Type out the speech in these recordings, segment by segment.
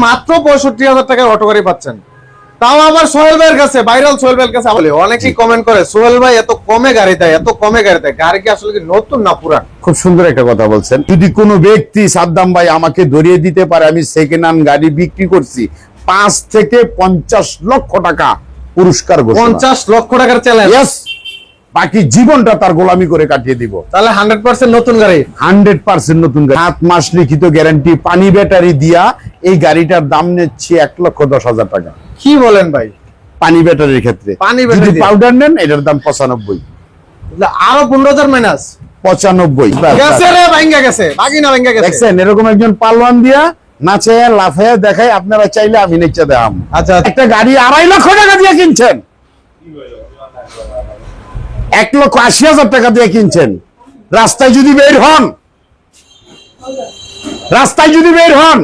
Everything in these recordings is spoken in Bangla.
মাত্র ৬৫,০০০ টাকায় অটো গাড়ি পাচ্ছেন, তাও আবার সোহেল ভাইয়ের কাছে, ভাইরাল সোহেল ভাইয়ের কাছে। অনেকেই কমেন্ট করে সোহেল ভাই এত কমে গাড়ি দেয়, এত কমে গাড়ি দেয়, গাড়ি কি আসলে কি নতুন না পুরান? খুব সুন্দর একটা কথা বলছেন। যদি কোনো ব্যক্তি সাদ্দাম ভাই আমাকে ধরিয়ে দিতে পারে আমি সেকেন্ড হ্যান্ড গাড়ি বিক্রি করছি ৫ থেকে ৫০ লক্ষ টাকা পুরস্কার, ৫০ লক্ষ টাকার চ্যালেঞ্জ, বাকি জীবনটা তার গোলামি করে কাটিয়ে দিব। তাহলে 100% নতুন গাড়ি, 100% নতুন গাড়ি, 7 মাস লিখিত গ্যারান্টি, পানি ব্যাটারি দিয়া এই গাড়িটার দাম নিচ্ছে ১,১০,০০০ টাকা। কি বলেন ভাই? পানি ব্যাটারির ক্ষেত্রে যদি পাউডার নেন এটার দাম ৯৫, আরো ১৫,০০০ মাইনাস ৯৫ গেছে রে, ভাঙ্গা গেছে, বাকি না ভাঙ্গা গেছে। দেখছেন এরকম একজন পালোয়ান দিয়া নাচে লাফায়া দেখায়, আপনারা চাইলে আমি নেচে দেখাম। আচ্ছা, একটা গাড়ি ২.৫ লক্ষ টাকা দিয়ে কিনছেন, ১,৮০,০০০ টাকা দিয়ে কিনছেন। রাস্তায় যদি বের হন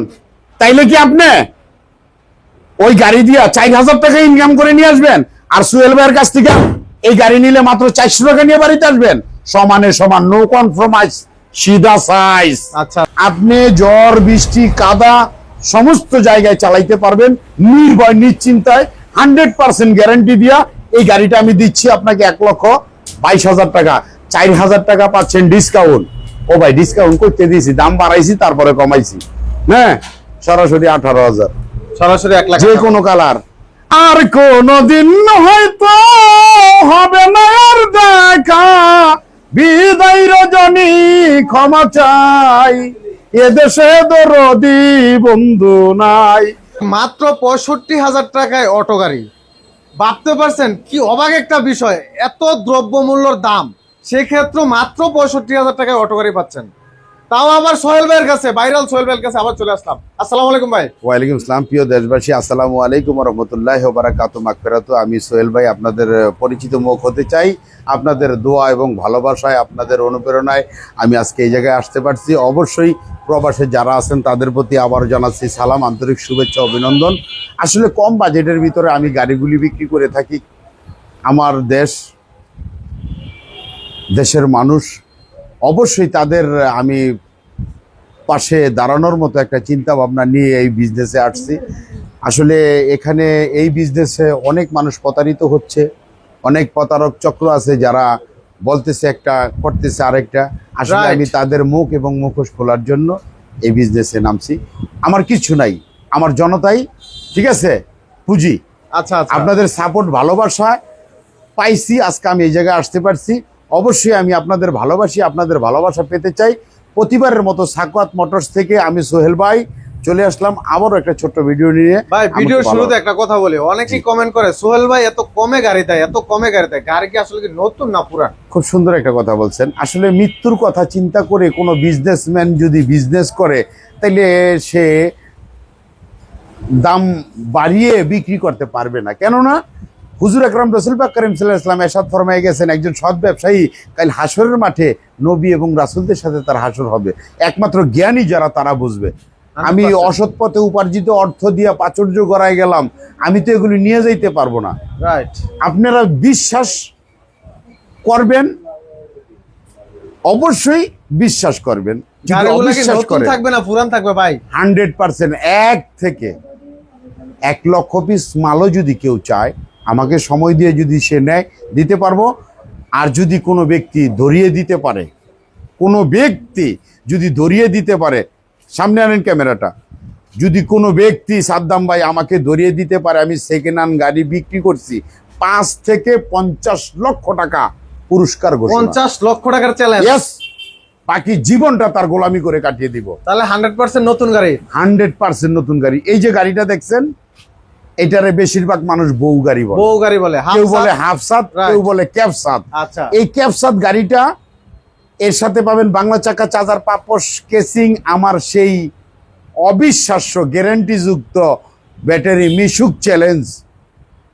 তাইলে কি আপনি ওই গাড়ি দিয়া ৪,০০০ টাকা ইনকাম করে নিয়ে আসবেন, আর সোহেল ভাইয়ের কাছ থেকে এই গাড়ি নিলে মাত্র ৪০০ টাকা নিয়ে বাড়িতে আসবেন? সমানে সমান, নো কম্প্রোমাইজ, সিধা সাইজ। আচ্ছা, আপনি ঝড় বৃষ্টি কাদা সমস্ত জায়গায় চালাইতে পারবেন নির্ভয় নিশ্চিন্তায়, 100% গ্যারান্টি দিয়া এই গাড়িটা আমি দিচ্ছি আপনাকে ১,২২,০০০ টাকা। ৪,০০০ টাকা পাচ্ছেন ডিসকাউন্ট। ও ভাই ডিসকাউন্ট করতে দিয়েছি, দাম বাড়াইছি তারপরে কমাইছি, হ্যাঁ সরাসরি ১৮,০০০, সরাসরি ১ লাখ, যে কোনো কালার। আর কোনদিন হয়তো হবে না আর দেখা, বিদায় রজনী ক্ষমা চাই, এদেশে দরদি বন্ধু নাই। মাত্র ৬৫,০০০ টাকায় অটো গাড়ি, ভাবতে পারছেন কি অবাক একটা বিষয়, এত দ্রব্যমূল্যর দাম, সেক্ষেত্রে মাত্র ৬৫,০০০ টাকায় অটো গাড়ি পাচ্ছেন, তাও আবার সোহেল ভাইয়ের কাছে, ভাইরাল সোহেল ভাইয়ের কাছে আবার চলে আসলাম। আসসালামু আলাইকুম ভাই। ওয়ালাইকুম আসসালাম। প্রিয় দেশবাসী, আসসালামু আলাইকুম ওয়া রাহমাতুল্লাহি ওয়া বারাকাতুহু। মাগফিরাতু। আমি সোহেল ভাই আপনাদের পরিচিত মুখ হতে চাই। আপনাদের দোয়া এবং ভালোবাসায়, আপনাদের অনুপ্রেরণায় আমি আজকে এই জায়গায় আসতে পারছি। অবশ্যই প্রবাসে যারা আছেন তাদের প্রতি আবার জানাচ্ছি সালাম, আন্তরিক শুভেচ্ছা, অভিনন্দন। আসলে কম বাজেটের ভিতরে আমি গাড়িগুলি বিক্রি করে থাকি। আমার দেশের মানুষ অবশ্যই তাদের আমি পাশে দাঁড়ানোর মতো একটা চিন্তা ভাবনা নিয়ে এই বিজনেসে আসছি। আসলে এখানে এই বিজনেসে অনেক মানুষ প্রতারিত হচ্ছে, অনেক প্রতারক চক্র আছে যারা বলতেছে একটা করতেছে আরেকটা। আসলে আমি তাদের মুখ এবং মুখোশ খোলার জন্য এই বিজনেসে নামছি। আমার কিছু নাই, আমার জনতাই ঠিক আছে পুঁজি। আচ্ছা, আপনাদের সাপোর্ট ভালোবাসা পাইছি, আজকে আমি এই জায়গায় আসতে পারছি। অবশ্যই আমি আপনাদের ভালোবাসি, আপনাদের ভালোবাসা পেতে চাই। প্রতিবারের মতো সাকওয়াত মোটরস থেকে আমি সোহেল ভাই চলে আসলাম আবারও একটা ছোট্ট ভিডিও নিয়ে। ভাই ভিডিওর শুরুতে একটা কথা বলি, অনেকেই কমেন্ট করে সোহেল ভাই এত কমে গাড়ি দেয়, এত কমে গাড়ি দেয়, গাড়ি কি আসলে কি নতুন না পুরান? খুব সুন্দর একটা কথা বলছেন। আসলে মৃত্যুর কথা চিন্তা করে কোনো বিজনেসম্যান যদি বিজনেস করে তাইলে সে দাম বাড়িয়ে বিক্রি করতে পারবে না। কেননা হুজুর আকরাম রাসূল পাক কারীম সাল্লাল্লাহু আলাইহি ওয়াসাল্লাম ইরশাদ ফরমায়ে গেছেন, একজন সৎ ব্যবসায়ী কাল হাসরের মাঠে নবী এবং রাসূলদের সাথে তার হাসর হবে। একমাত্র জ্ঞানী যারা তারা বুঝবে। আমি অসৎ পথে উপার্জিত অর্থ দিয়ে প্রাচুর্য গড়ায় গেলাম, আমি তো এগুলি নিয়ে যাইতে পারবো না। রাইট। আপনারা বিশ্বাস করবেন, অবশ্যই বিশ্বাস করবেন। যদি অবিশ্বাস করেন থাকবে না পুরান থাকবে ভাই 100%। ১ থেকে ১ লক্ষ পিস মালও যদি কেউ চায় আমাকে সময় দিয়ে যদি সে নেয় দিতে পারবো। আর যদি কোনো ব্যক্তি ধরিয়ে দিতে পারে, কোনো ব্যক্তি যদি ধরিয়ে দিতে পারে, সামনে আনেন ক্যামেরাটা, যদি কোনো ব্যক্তি সাদ্দাম ভাই আমাকে ধরিয়ে দিতে পারে আমি সেকেন্ড হ্যান্ড গাড়ি বিক্রি করছি ৫ থেকে ৫০ লক্ষ টাকা পুরস্কার, ৫০ লক্ষ টাকার চ্যালেঞ্জ, বাকি জীবনটা তার গোলামি করে কাটিয়ে দিব। তাহলে 100% নতুন গাড়ি, 100% নতুন গাড়ি। এই যে গাড়িটা দেখছেন এটারে বেশিরভাগ মানুষ বউ গাড়ি বলে, কেউ বলে হাফসাত, কেউ বলে ক্যাপসাত। আচ্ছা, এই ক্যাপসাত গাড়িটা এর সাথে পাবেন বাংলা চাকা, চার্জার, পাপোশ, কেসিং, আমার সেই অবিশ্বাস্য গ্যারান্টি যুক্ত ব্যাটারি মিশুক চ্যালেঞ্জ।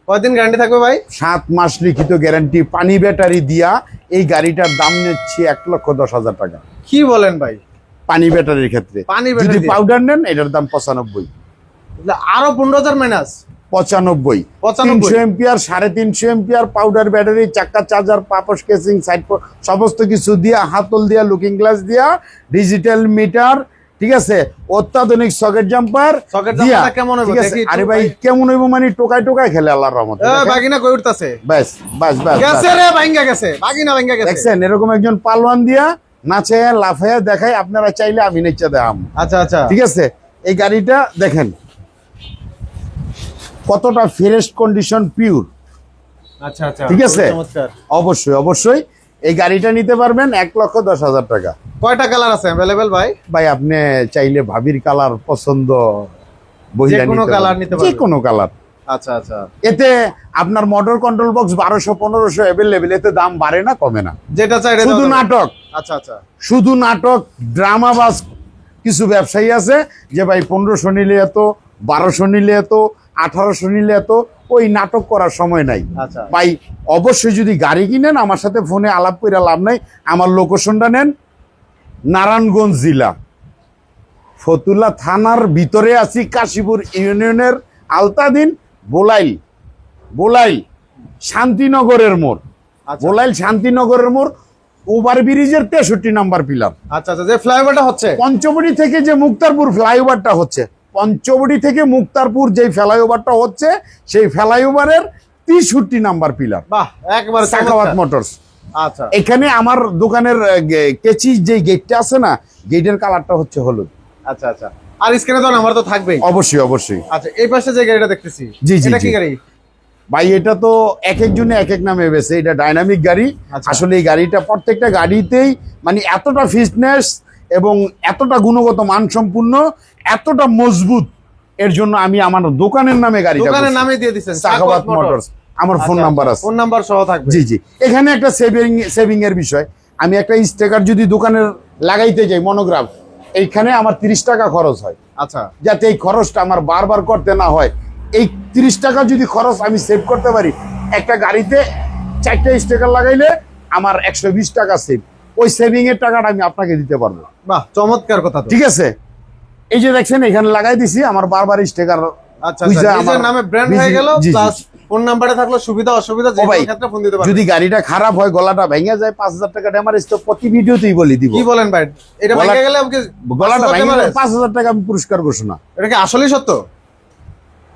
কয়দিন গ্যারান্টি থাকবে ভাই? 7 মাস লিখিত গ্যারান্টি, পানি ব্যাটারি দিয়া এই গাড়িটার দাম নিচ্ছে ১,১০,০০০ টাকা। কি বলেন ভাই? পানি ব্যাটারির ক্ষেত্রে যদি পাউডার নেন এটার দাম ৯৫, আরো ১৫,০০০ minus ৯৫। ৩০০ ampere, ৩৫০ ampere powder battery, চাকা, চার্জার, পাপোশ, কেসিং, সাইড সমস্ত কিছু দিয়া, হাতল দিয়া, লুকিং গ্লাস দিয়া, ডিজিটাল মিটার, ঠিক আছে, অত্যাধুনিক সকেট জাম্পার সকেট দিয়া, জাম্পারটা কেমন হইব ঠিক আছে? দেখি একটু আরে ভাই কেমন হইব মানে টোকায় টোকায় খেলে আল্লাহর রহমতে। বাগিনা কই উঠতাছে বাস বাস বাস বাস। গেছে রে ভাঙ্গা গেছে বাগিনা ভাঙ্গা গেছে দেখছেন এরকম একজন পালোয়ান দিয়া নাচে লাফায়া দেখায়, আপনারা চাইলে আমি নেচা দেখাম। আচ্ছা আচ্ছা ঠিক আছে, এই গাড়িটা দেখেন কতটা ফ্রেশ কন্ডিশন, পিওর। আচ্ছা আচ্ছা ঠিক আছে, চমৎকার। অবশ্যই অবশ্যই এই গাড়িটা নিতে পারবেন 1,10,000 টাকা। কয়টা কালার আছে अवेलेबल ভাই? ভাই আপনি চাইলে ভাবির কালার পছন্দ বইলা যে কোনো নিতে কালার পারবেন। নিতে যে পারবেন। কোনো কালার। আচ্ছা আচ্ছা এতে আপনার মোটর কন্ট্রোল বক্স 1200-1500 অ্যাভেলেবেল, এতে দাম বাড়ে না কমে না। যেটা চাই এটা শুধু দাও। নাটক, আচ্ছা আচ্ছা শুধু নাটক, ড্রামা বাস। কিছু ব্যবসায়ী আছে যে ভাই 1500 নিলে এত, 1200 নিলে এত, 1800 নিলে এত, ওই নাটক করার সময় নাই। আচ্ছা ভাই অবশ্যই যদি গাড়ি কিনেন আমার সাথে ফোনে আলাপ করে লাভ নাই, আমার লোকেশনটা নেন নারায়ণগঞ্জ জেলা ফতুল্লা থানার ভিতরে আছি, কাশীপুর ইউনিয়নের আলতাদিন বোলাইল, বোলাইল শান্তিনগরের মোড়, আচ্ছা বোলাইল শান্তিনগরের মোড়, ওভার ব্রিজের 63 নাম্বার পিলার। আচ্ছা আচ্ছা যে ফ্লাইওভারটা হচ্ছে পঞ্চবটি থেকে যে মুক্তারপুর ফ্লাইওভারটা হচ্ছে, পঞ্চবটি থেকে মুক্তারপুর যে ফ্লাইওভারটা হচ্ছে, সেই ফ্লাইওভারের 63 নাম্বার পিলার, বাহ একবার সাখাওয়াত মোটরস। আচ্ছা এখানে আমার দোকানের কেচি যে গেটটা আছে না, গেটের কালারটা হচ্ছে হলুদ। আচ্ছা আচ্ছা আর স্ক্রিনে তো নাম্বার তো থাকবেই। অবশ্যই অবশ্যই। আচ্ছা এই পাশে যে গাড়িটা দেখতেছি জি, জি, এটা কি জি। গাড়ি? ভাই এটা তো এক একজনে এক এক নামে বেছে, এটা ডাইনামিক গাড়ি। আচ্ছা। আসলে এই গাড়িটা প্রত্যেকটা গাড়িতেই মানে এতটা ফিটনেস এবং এতটা গুণগত মানসম্পন্ন, এতটা মজবুত, এর জন্য আমি আমার দোকানের নামে গাড়িটা দোকানের করছি। নামে দিয়ে দিবেন সাখাওয়াত মোটরস। আমার ফোন নাম্বার আছে। ফোন নাম্বার সহ থাকবে। জি জি। এখানে একটা সেভিং এর বিষয়, আমি একটা স্টিকার যদি দোকানের লাগাইতে যাই মনোগ্রাফ, এইখানে আমার 30 টাকা খরচ হয়, আচ্ছা যাতে এই খরচটা আমার বারবার করতে না হয়। এই 30 টাকা যদি খরচ আমি সেভ করতে পারি, একটা গাড়িতে 4টা স্টিকার লাগাইলে আমার 120 টাকা সেভ। ওই সেভিং এর টাকাটা আমি আপনাকে দিতে পারবো। বাহ চমৎকার কথা তো। ঠিক আছে, এই যে দেখছেন এখানে লাগাই দিছি, আমার বারবার স্টিকার আচ্ছা আচ্ছা নিজের নামে ব্র্যান্ড হয়ে গেল, প্লাস ফোন নাম্বারে থাকলো সুবিধা অসুবিধা যে কোনো ক্ষেত্রে ফোন দিতে পারবেন। যদি গাড়িটা খারাপ হয়, গলাটা ভেঙে যায়, 5000 টাকা ড্যামারেজ তো প্রতি ভিডিওতেই বলি দিব। কি বলেন ভাই? এটা ভেঙে গেলে আমাকে গলাটা 5,000 ভেঙে গেলে damage? 5000 টাকা আমি পুরস্কার ঘোষণা। এটা কি আসলেই সত্য?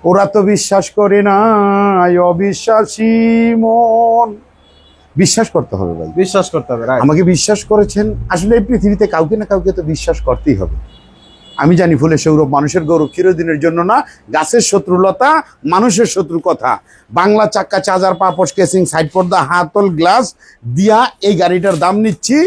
ওরা তো বিশ্বাস করে না, অবিশ্বাসী মন। বিশ্বাস করতে হবে ভাই, বিশ্বাস করতে হবে রাইট। আমাকে বিশ্বাস করেছেন। আসলে এই পৃথিবীতে কাউকে না কাউকে তো বিশ্বাস করতেই হবে। আমি জানি ফুলের সৌরভ মানুষের গৌরব, চিরদিনের জন্য না। গাছের শত্রুলতা, মানুষের শত্রু কথা। বাংলা চাক্কা, চার্জার, পাপোশ, কেসিং, সাইড পর্দা, হাতল, গ্লাস দিয়া এই গাড়িটার দাম নিচ্ছি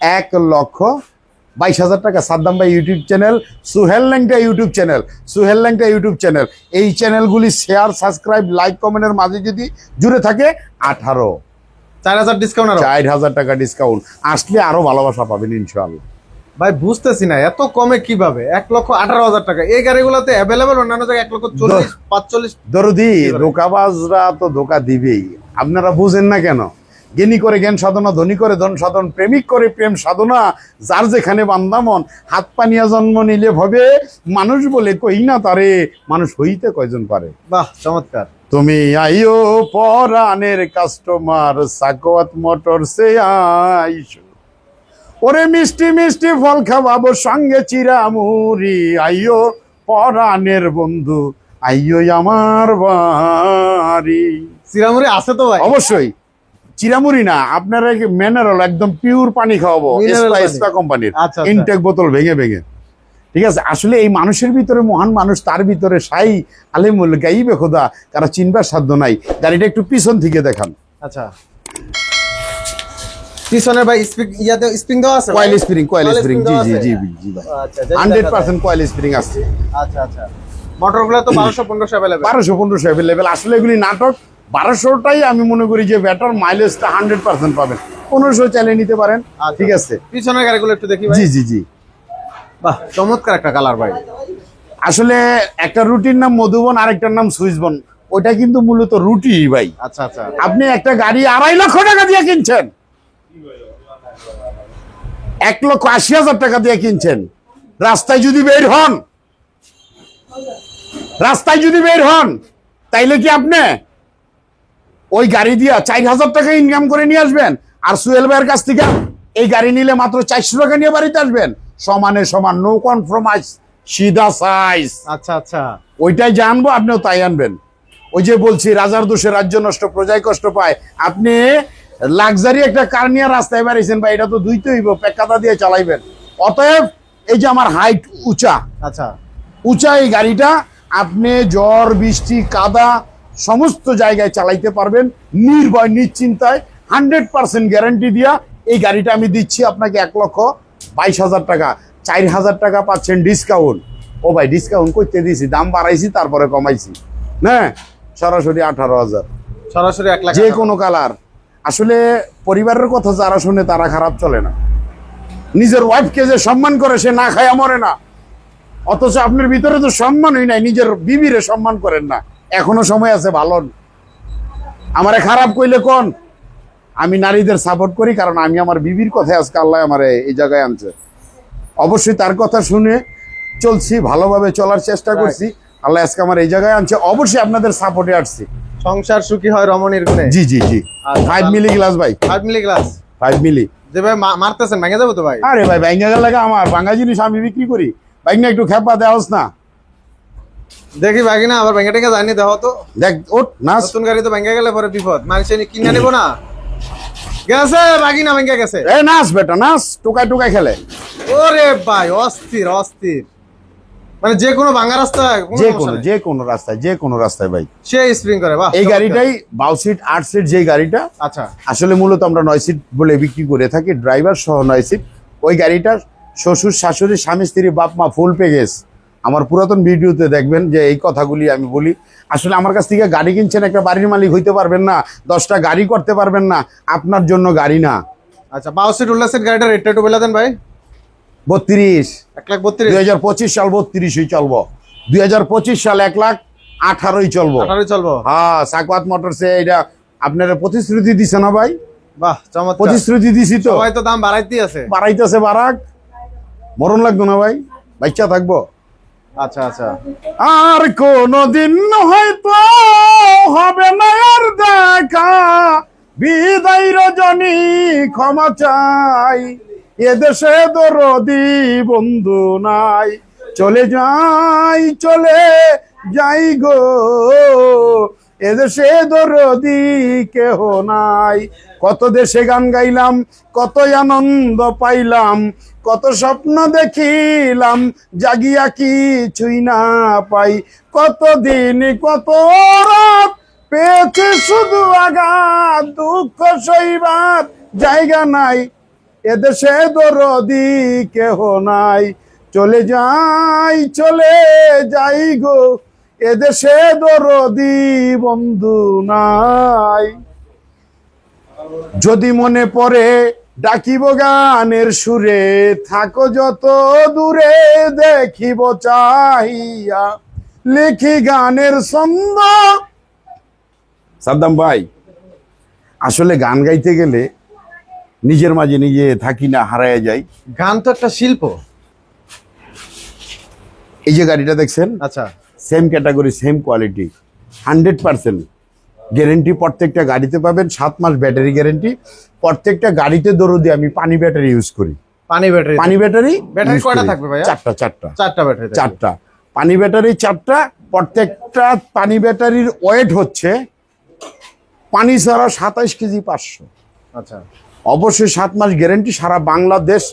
1,22,000 টাকা। সাদ্দাম ভাই ইউটিউব চ্যানেল, সুহেল ল্যাংটা ইউটিউব চ্যানেল, সুহেল ল্যাংটা ইউটিউব চ্যানেল, এই চ্যানেলগুলি শেয়ার, সাবস্ক্রাইব, লাইক, কমেন্টের মাঝে যদি জুড়ে থাকে 4000 ডিসকাউন্ট আর 4,000 টাকা ডিসকাউন্ট। আসলে আরো ভালোবাসা পাবেন ইনশাআল্লাহ। ভাই বুঝতেছি না এত কমে কিভাবে 1,18,000 টাকা এই গাড়িগুলোতে अवेलेबल, অন্যান্য জায়গায় 1,40,45 দরদি ধোকাবাজরা তো ধোকা দিবেই, আপনারা বুঝেন না কেন? জ্ঞানী করে জ্ঞান সাধনা, ধনী করে ধন সাধন, প্রেমিক করে প্রেম সাধনা, যার যেখানে বান্দামন। হাত পানিয়া জন্ম নিলে ভবে মানুষ বলে কই না তারে, মানুষ হইতে কয়জন পারে। বাহ চমৎকার। তুমি আইও পরানের কাস্টমার, সাখাওয়াত মোটরসে আইসো। ওরে মিষ্টি মিষ্টি ফল খাওয়াবো, সঙ্গে চিরামুড়ি। আইও পরানের বন্ধু, আইও আমার বাড়ি। চিরামুড়ি আছে তো ভাই? অবশ্যই। চিরামুড়ি না, আপনারা মিনারেল একদম পিওর পানি খাওয়াবো, Mineral পানি। এসপা কোম্পানির আচ্ছা, আচ্ছা। ইনটেক বোতল ভেঙে ভেঙে। ঠিক আছে, আসলে এই মানুষের ভিতরে মহান মানুষ, তার ভিতরে সাই আলেমুল গাইবে খোদা, কারা চিনবার সাধ্য নাই। গাড়িটা একটু পিছন থেকে দেখান। আচ্ছা পিছনে ভাই স্প্রিং দেওয়া আছে? কয়েল স্প্রিং, কয়েল স্প্রিং, জি দেওয়া জি আছে? জি জি ভাই, আচ্ছা যেটা দেখা যায়। 100% কয়েল স্প্রিং আছে। আচ্ছা আচ্ছা মোটরগুলো তো 1200-1500 अवेलेबल। 1200-1500 অ্যাভেলেবেল। আসলে এগুলি নাটক। 1200টাই আমি মনে করি যে ব্যাটার মাইলেজটা 100% পাবেন। 1500 চালিয়ে নিতে পারেন। আচ্ছা। ঠিক আছে, পিছনের গাড়িগুলো একটু দেখি ভাই। জি জি জি। বাহ চমৎকার একটা কালার ভাই। আসলে একটা রুটির নাম মধুবন, আরেকটার নাম সুইসবন। ওটা কিন্তু মূলত রুটি ভাই। আচ্ছা আচ্ছা আপনি একটা গাড়ি 2.5 লক্ষ টাকা দিয়ে কিনছেন, 1,80,000 টাকা দিয়ে কিনছেন। রাস্তায় যদি বের হন, রাস্তায় যদি বের হন, তাইলে কি আপনি ওই গাড়ি দিয়া 4,000 টাকা ইনকাম করে নিয়ে আসবেন? আর সুহেল ভাইয়ের কাছ থেকে এই গাড়ি নিলে মাত্র 400 টাকা নিয়ে বাড়িতে আসবেন? সমানে সমান, নো কনফ্রমাইজ, সিধা সাইজ। আচ্ছা আচ্ছা, ওইটাই জানবো, আপনিও তাই আনবেন। ওই যে বলছি, রাজার দোষে রাজ্য নষ্ট, প্রজায় কষ্ট পায়। আপনি লাক্সারি একটা কার নিয়ে রাস্তায় বেরিয়েছেন ভাই, এটা তো দুইতে হইব, পেকাতা দিয়ে চালাইবেন। অতএব এই যে আমার হাইট উঁচা, আচ্ছা উঁচা এই গাড়িটা আপনি ঝড় বৃষ্টি কাদা সমস্ত জায়গায় চালাইতে পারবেন নির্ভয় নিশ্চিন্তায়, 100% গ্যারান্টি দিয়া এই গাড়িটা আমি দিচ্ছি আপনাকে 1,22,000 টাকা। 4,000 টাকা পাচ্ছেন ডিসকাউন্ট। ও ভাই, ডিসকাউন্ট করতে দিয়েছি, দাম বাড়াইছি তারপরে কমাইছি, না সরাসরি 18,000, সরাসরি 1 লাখ যে কোনো কালার। আসলে পরিবারের কথা যারা শুনে তারা খারাপ চলে না। নিজের ওয়াইফকে যে সম্মান করে সে না খায়া মরে না, অথচ আপনার ভিতরে তো সম্মানই নাই, নিজের বিবিরে সম্মান করেন না। এখনো সময় আছে, ভালো আমারে খারাপ কইলে কোন। আমি নারীদের সাপোর্ট করি, কারণ আমি আমার বিবির কথায় আজকে আল্লাহ আমারে এই জায়গায় আনছে। অবশ্যই তার কথা শুনে চলছি, ভালোভাবে চলার চেষ্টা করছি, আল্লাহ আজকে আমার এই জায়গায় আনছে। অবশ্যই আপনাদের সাপোর্টে আসছি। সংসার সুখী হয় রমণীর গুণে। জি জি জি। 5 মিলি গ্লাস ভাই, 5 মিলি গ্লাস, 5 মিলি। যে ভাই মারতেছেন, ভেঙে যাবো তো ভাই। আরে ভাই, ভাঙ্গা গেল লাগে আমার, ভাঙ্গা জিনিস আমি বিক্রি করি। ভাঙ্গা একটু খেপা দেওয়াস না, দেখি ভাই না আবার ভেঙে টেঙে যায়নি, দেখো তো। দেখ ওঠ নাচ। নতুন গাড়ি তো ভেঙে গেলে পরে বিপদ, মানুষ কিনে নেবো না। গেছে বাকি না, ভেঙে গেছে। এ নাচ বেটা নাচ, টোকায় টোকায় খেলে। ওরে ভাই, অস্থির অস্থির, মানে যে কোনো ভাঙা রাস্তা, যে কোনো রাস্তায় ভাই সে স্প্রিং করে। বাহ, এই গাড়িটাই 12 সিট 8 সিট যে গাড়িটা, আচ্ছা আসলে মূলত আমরা 9 সিট বলে বিক্রি করে থাকি, ড্রাইভার সহ 9 সিট। ওই গাড়িটা শ্বশুর শাশুড়ি স্বামী স্ত্রী বাপ মা ফুল প্যাকেজ। আমার পুরাতন ভিডিওতে দেখবেন যে এই কথাগুলি আমি বলি। আসলে আমার কাছ থেকে গাড়ি কিনছেন, একটা বাড়ির মালিক হইতে পারবেন না, 10টা গাড়ি করতে পারবেন না, আপনার জন্য গাড়ি না। আচ্ছা, 12 সিট 18 সিট গাড়িটার রেটটা একটু বলে দেন ভাই। 32, 1,32,000, 2025 সাল 32ই চলবো, 2025 সাল 1,18,000 চলবো। 18 চলবো। হ্যাঁ, সাকওয়াত মোটরসে এটা আপনারা প্রতিশ্রুতি দিছে না ভাই? বাহ, চমৎকার। প্রতিশ্রুতি দিছি তো, সবাই তো দাম বাড়াইতেই আছে। বাড়াইতেছে, বাড়াক, মরণ লাগতো না ভাই, বাচ্চা থাকবো। আচ্ছা আচ্ছা, আর কোনদিন হয়তো হবে না আর দেখা, বিদায় রজনী ক্ষমা চাই, এদেশে দরদি বন্ধু নাই, চলে যাই গো, এদেশে দরদি কেহ নাই। কত দেশে গান গাইলাম, কত আনন্দ পাইলাম, কত স্বপ্ন দেখিলাম, জাগিয়া কিছুই না পাই, কত দিন কত রাত পেয়েছে শুধু আঘাত, দুঃখ সইবার জায়গা নাই, এদেশে দরদি কেহ নাই, চলে যাই গো, এদেশে দরদি বন্ধু নাই। যদি মনে পড়ে ডাকিব গানের সুরে, থাকো যত দূরে, দেখিব চাহিয়া, লিখি গানের ছন্দ। সাদ্দাম ভাই, আসলে গান গাইতে গেলে নিজের মাঝে নিজে থাকি না, হারায় যাই। গান তো একটা শিল্প। এই যে গাড়িটা দেখছেন, আচ্ছা, same category, same quality, 100% guarantee প্রত্যেকটা গাড়িতে পাবেন। 7 মাস ব্যাটারি গ্যারেন্টি। প্রত্যেকটা গাড়িতে দরদি আমি পানি ব্যাটারি ইউজ করি। পানি ব্যাটারি ব্যাটারি কয়টা থাকবে ভাইয়া? চারটা ব্যাটারি, 4টা পানি ব্যাটারি, 4টা। প্রত্যেকটা পানি ব্যাটারির ওয়েট হচ্ছে পানি ছাড়া 27 কেজি 500। আচ্ছা, অবশ্যই 7 মাস গ্যারেন্টি। সারা বাংলাদেশ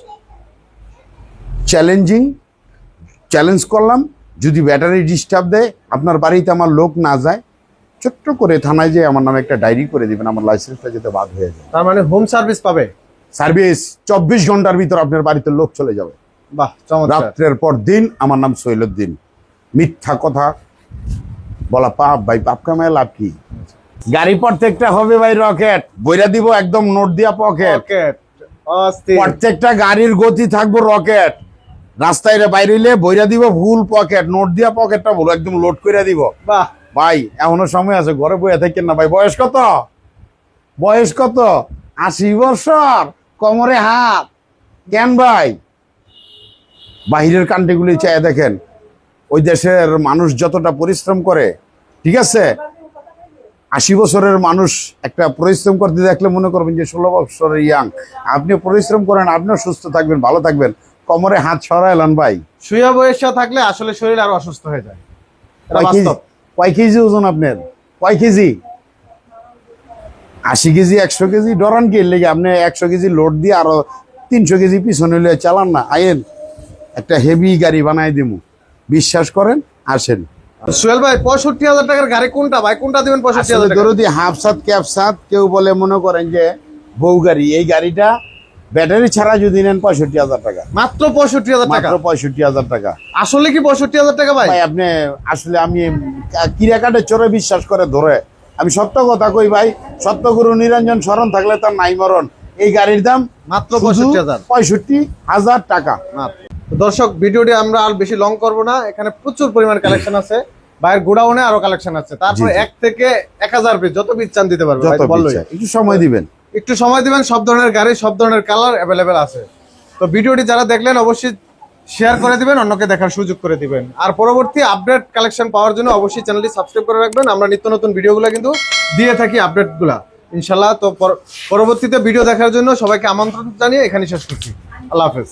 চ্যালেঞ্জ করলাম, যদি ব্যাটারি ডিস্টার্ব দেয়, আপনার বাড়িতে আমার লোক না যায়, ছোট্ট করে থানায় যে আমার নামে একটা ডায়েরি করে দিবেন, আমার লাইসেন্সটা যাতে বাদ হয়ে যায়। তার মানে হোম সার্ভিস পাবে। সার্ভিস 24 ঘন্টার ভিতর আপনার বাড়িতে লোক চলে যাবে। বাহ, চমৎকার। রাত্রের পর দিন। আমার নাম সৈলুদ্দিন। মিথ্যা কথা বলা পাপ ভাই, পাপ কামায় লাভ কি? গাড়ি প্রত্যেকটা হবে ভাই রকেট, বইরা দিব একদম নোট দিয়া পকেট। প্রত্যেকটা গাড়ির গতি থাকবো রকেট। রাস্তায় বাইরে হইলে বইরা দিব ফুল পকেট, নোট দিয়া পকেটটা বলো একদম লোড করে দিব। বাহ ভাই, এখনো সময় আছে, ঘরে বইয়া থাকেন না ভাই। বয়স কত? 80 বছর, কোমরে হাত। কেন ভাই? বাহিরের কান্ট্রিগুলি চাই দেখেন, ওই দেশের মানুষ যতটা পরিশ্রম করে, ঠিক আছে, 80 বছরের মানুষ একটা পরিশ্রম করতে দেখলে মনে করবেন যে 16 বছরের ইয়াং। আপনি পরিশ্রম করেন, আপনিও সুস্থ থাকবেন, ভালো থাকবেন। কোমরে হাত সরাইলেন ভাই। শুয়ে বয়সা থাকলে আসলে শরীর আরো অসুস্থ হয়ে যায়, এটা বাস্তব। কয় কেজি ওজন আপনার? কয় কেজি? 80 KG, 100 KG? ডরান কি লেগে? আপনি 100 কেজি লোড দিয়ে আরো 300 কেজি পিছনে লিয়ে চালান না, আইন একটা হেভি গাড়ি বানাই দিমু, বিশ্বাস করেন, আসেন। সোহেল ভাই 65,000 টাকার গাড়ি কোনটা ভাই, কোনটা দিবেন 65,000 টাকা? ধরো হাফ সাত ক্যাপ সাত, কেউ বলে মনে করেন যে বউ গাড়ি, এই গাড়িটা ব্যাটারি ছাড়া যদি নেন 65,000 টাকা, মাত্র 65,000 টাকা? মাত্র 65,000 টাকা। আসলে কি 65,000 টাকা ভাই? ভাই আপনি আসলে, আমি কিরা কাটে চোরে বিশ্বাস করে ধরে, আমি সত্য কথা কই ভাই, সত্য গুরু নিরঞ্জন স্মরণ থাকলে তার নাই মরণ। এই গাড়ির দাম মাত্র 65,000। 65,000 টাকা। দর্শক, ভিডিওটি আমরা আর বেশি লং করব না, এখানে প্রচুর পরিমাণ কালেকশন আছে, বাইরের গোডাউনে আরো কালেকশন আছে, তারপরে জি, জি। 1 থেকে 1000 পিস যত পিস চান দিতে পারবে, যত ভাই তো বললোই। ইচ্ছা, একটু সময় দিবেন। একটু সময় দিবেন, সব ধরনের গাড়ি সব ধরনের কালার অ্যাভেলেবেল আছে। তো ভিডিওটি যারা দেখলেন অবশ্যই শেয়ার করে দিবেন, অন্যকে দেখার সুযোগ করে দিবেন। আর পরবর্তী আপডেট কালেকশন পাওয়ার জন্য অবশ্যই চ্যানেলটি সাবস্ক্রাইব করে রাখবেন, আমরা নিত্য নতুন ভিডিওগুলো কিন্তু দিয়ে থাকি, আপডেটগুলা ইনশাল্লাহ। তো পরবর্তীতে ভিডিও দেখার জন্য সবাইকে আমন্ত্রণ জানিয়ে এখানে শেষ করছি। আল্লাহ হাফেজ।